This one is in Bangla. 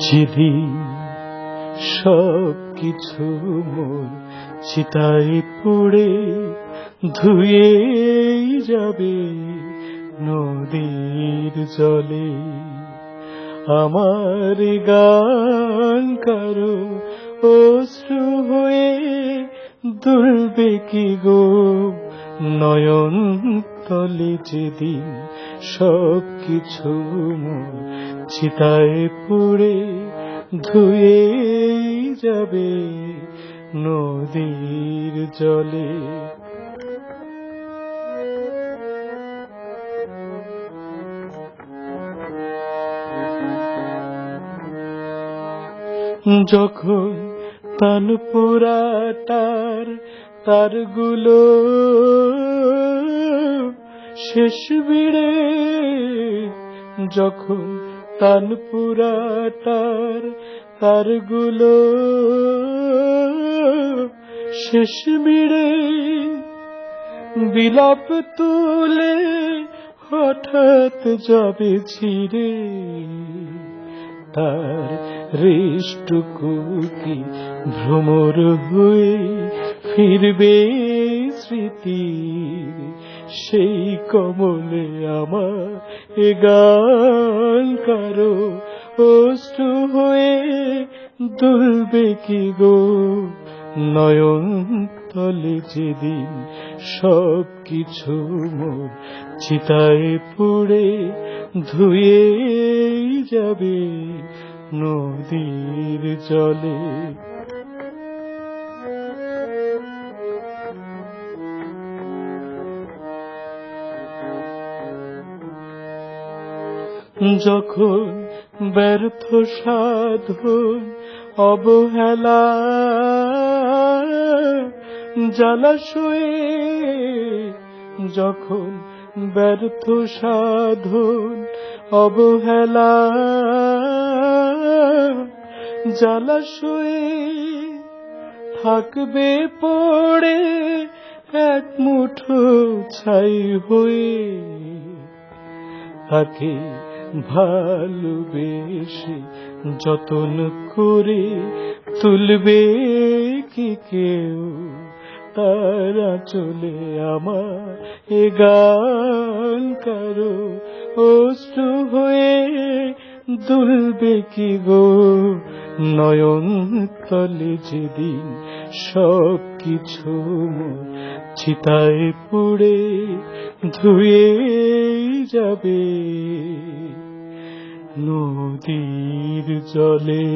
যেদিন সব কিছু মোর চিতায় পুড়ে ধুয়ে যাবে নদীর জলে, আমার গান কারো অশ্রু হয়ে দুলবে কি গো নয়ন তলে। যেদিন সব কিছু মোর চিতায় পুড়ে ধুয়ে যাবে নদীর জলে। যখন তানপুরাটার তারগুলো শেষ বিড়ে, যখন তানপুরাটার তারগুলো শেষ বিড়ে, বিলাপ তুলে হঠাৎ যাবে ছিঁড়ে, তার রেশটুকু কি ভ্রমর হয়ে ফিরবে স্মৃতির সেই কমলে। আমার এ গান কারো অশ্রু হয়ে দুলবে কি গো নয়ন তলে। যেদিন সব কিছু মোর চিতায় পুড়ে ধুয়ে যাবে নদীর জলে। যখন ব্যর্থ সাধন অবহেলা জলাশয়ে, যখন ব্যর্থ সাধন অবহেলা জলাশয়ে থাকবে পড়ে এক মুঠো ছাই হয়ে, তাকে ভালোবেসে যতন করে তুলবে কি কেউ তার আঁচলে। আমার এ গান কারো অশ্রু হয়ে দুলবে কি গো নয়ন তলে। যেদিন সব কিছু মোর চিতায় পুড়ে ধুয়ে যাবে নদীর জলে।